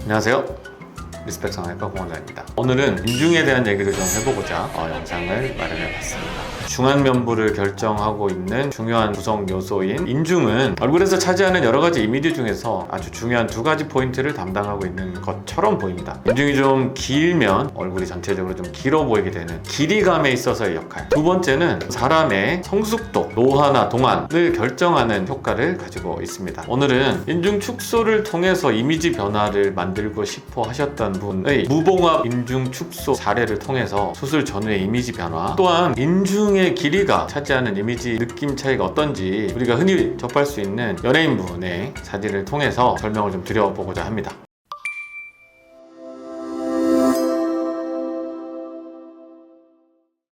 안녕하세요. 리스펙 성형외과 공원장입니다. 오늘은 인중에 대한 얘기를 좀 해보고자 영상을 마련해봤습니다. 중안면부를 결정하고 있는 중요한 구성 요소인 인중은 얼굴에서 차지하는 여러 가지 이미지 중에서 아주 중요한 두 가지 포인트를 담당하고 있는 것처럼 보입니다. 인중이 좀 길면 얼굴이 전체적으로 좀 길어 보이게 되는 길이감에 있어서의 역할. 두 번째는 사람의 성숙도, 노화나 동안을 결정하는 효과를 가지고 있습니다. 오늘은 인중 축소를 통해서 이미지 변화를 만들고 싶어 하셨던 분의 무봉합 인중 축소 사례를 통해서 수술 전후의 이미지 변화, 또한 인중의 길이가 차지하는 이미지 느낌 차이가 어떤지 우리가 흔히 접할 수 있는 연예인분의 사진을 통해서 설명을 좀 드려보고자 합니다.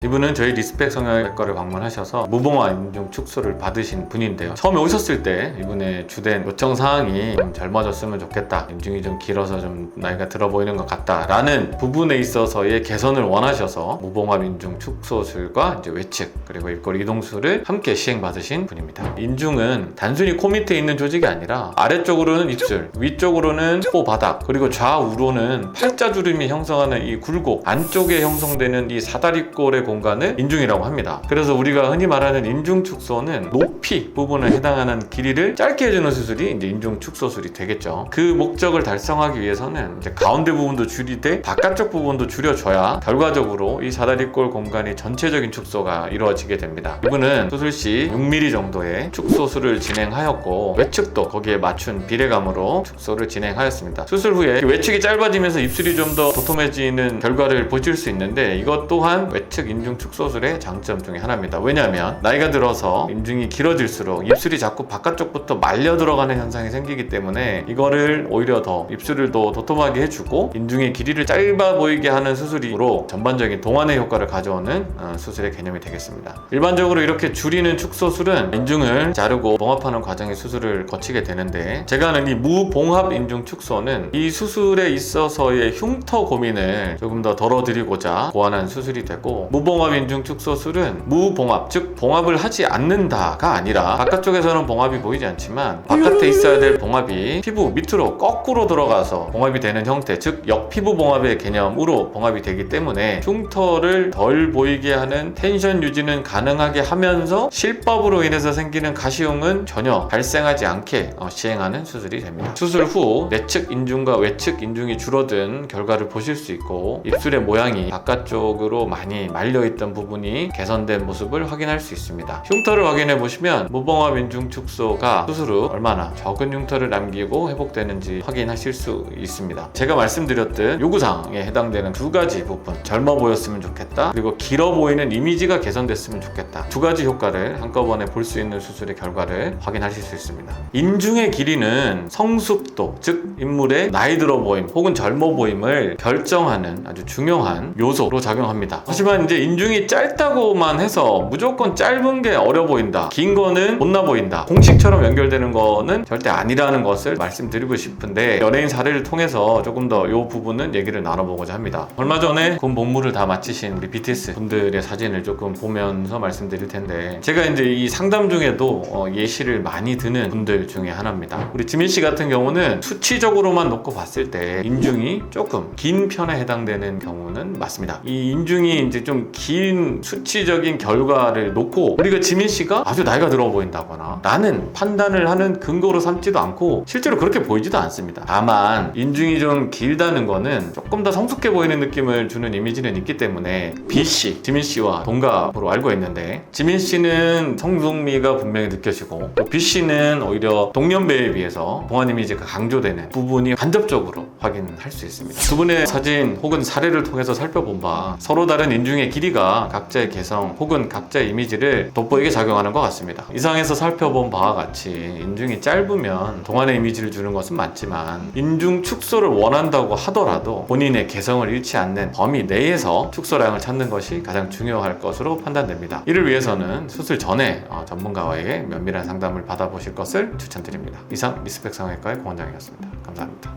이분은 저희 리스펙 성형외과를 방문하셔서 무봉합 인중 축소를 받으신 분인데요. 처음에 오셨을 때 이분의 주된 요청 사항이 좀 젊어졌으면 좋겠다, 인중이 좀 길어서 좀 나이가 들어 보이는 것 같다 라는 부분에 있어서의 개선을 원하셔서 무봉합 인중 축소술과 이제 외측 그리고 입꼬리 이동술을 함께 시행받으신 분입니다. 인중은 단순히 코 밑에 있는 조직이 아니라 아래쪽으로는 입술, 위쪽으로는 코 바닥, 그리고 좌우로는 팔자주름이 형성하는 이 굴곡, 안쪽에 형성되는 이 사다리꼴의 공간을 인중이라고 합니다. 그래서 우리가 흔히 말하는 인중 축소는 높이 부분에 해당하는 길이를 짧게 해주는 수술이 이제 인중 축소술이 되겠죠. 그 목적을 달성하기 위해서는 이제 가운데 부분도 줄이되 바깥쪽 부분도 줄여줘야 결과적으로 이 사다리꼴 공간이 전체적인 축소가 이루어지게 됩니다. 이분은 수술 시 6mm 정도의 축소술을 진행하였고 외측도 거기에 맞춘 비례감으로 축소를 진행하였습니다. 수술 후에 외측이 짧아지면서 입술이 좀 더 도톰해지는 결과를 보실 수 있는데, 이것 또한 외측 인중 축소술의 장점 중에 하나입니다. 왜냐하면 나이가 들어서 인중이 길어질수록 입술이 자꾸 바깥쪽부터 말려 들어가는 현상이 생기기 때문에 이거를 오히려 더 입술을 더 도톰하게 해주고 인중의 길이를 짧아 보이게 하는 수술이므로 전반적인 동안의 효과를 가져오는 수술의 개념이 되겠습니다. 일반적으로 이렇게 줄이는 축소술은 인중을 자르고 봉합하는 과정의 수술을 거치게 되는데, 제가 아는 이 무봉합 인중 축소는 이 수술에 있어서의 흉터 고민을 조금 더 덜어드리고자 고안한 수술이 되고, 무봉합 인중 축소술은 무봉합, 즉 봉합을 하지 않는다가 아니라 바깥쪽에서는 봉합이 보이지 않지만 바깥에 있어야 될 봉합이 피부 밑으로 거꾸로 들어가서 봉합이 되는 형태, 즉 역피부 봉합의 개념으로 봉합이 되기 때문에 흉터를 덜 보이게 하는 텐션 유지는 가능하게 하면서 실밥으로 인해서 생기는 가시용은 전혀 발생하지 않게 시행하는 수술이 됩니다. 수술 후 내측 인중과 외측 인중이 줄어든 결과를 보실 수 있고, 입술의 모양이 바깥쪽으로 많이 말려있던 부분이 개선된 모습을 확인할 수 있습니다. 흉터를 확인해 보시면 무봉합 인중 축소가 수술 후 얼마나 적은 흉터를 남기고 회복되는지 확인하실 수 있습니다. 제가 말씀드렸듯 요구사항에 해당되는 두 가지 부분, 젊어 보였으면 좋겠다, 그리고 길어 보이는 이미지가 개선됐으면 좋겠다, 두 가지 효과를 한꺼번에 볼 수 있는 수술의 결과를 확인하실 수 있습니다. 인중의 길이는 성숙도, 즉 인물의 나이 들어 보임 혹은 젊어 보임을 결정하는 아주 중요한 요소로 작용합니다. 하지만 이제 인중이 짧다고만 해서 무조건 짧은 게 어려 보인다, 긴 거는 못나 보인다, 공식처럼 연결되는 거는 절대 아니라는 것을 말씀드리고 싶은데, 연예인 사례를 통해서 조금 더 이 부분은 얘기를 나눠보고자 합니다. 얼마 전에 군 복무를 다 마치신 우리 BTS 분들의 사진을 조금 보면서 말씀드릴 텐데, 제가 이제 이 상담 중에도 예시를 많이 드는 분들 중에 하나입니다. 우리 지민 씨 같은 경우는 수치적으로만 놓고 봤을 때 인중이 조금 긴 편에 해당되는 경우는 맞습니다. 이 인중이 이제 좀 긴 수치적인 결과를 놓고 우리가 지민 씨가 아주 나이가 들어 보인다거나 나는 판단을 하는 근거로 삼지도 않고 실제로 그렇게 보이지도 않습니다. 다만 인중이 좀 길다는 거는 조금 더 성숙해 보이는 느낌을 주는 이미지는 있기 때문에 B씨, 지민 씨와 동갑으로 알고 있는데, 지민 씨는 성숙미가 분명히 느껴지고 또 B씨는 오히려 동년배에 비해서 동안 이미지가 강조되는 부분이 간접적으로 확인할 수 있습니다. 두 분의 사진 혹은 사례를 통해서 살펴본 바 서로 다른 인중의 길이가 각자의 개성 혹은 각자의 이미지를 돋보이게 작용하는 것 같습니다. 이상에서 살펴본 바와 같이 인중이 짧으면 동안의 이미지를 주는 것은 맞지만, 인중 축소를 원한다고 하더라도 본인의 개성을 잃지 않는 범위 내에서 축소량을 찾는 것이 가장 중요할 것으로 판단됩니다. 이를 위해서는 수술 전에 전문가와의 면밀한 상담을 받아보실 것을 추천드립니다. 이상 리스펙 성형외과의 공원장이었습니다. 감사합니다.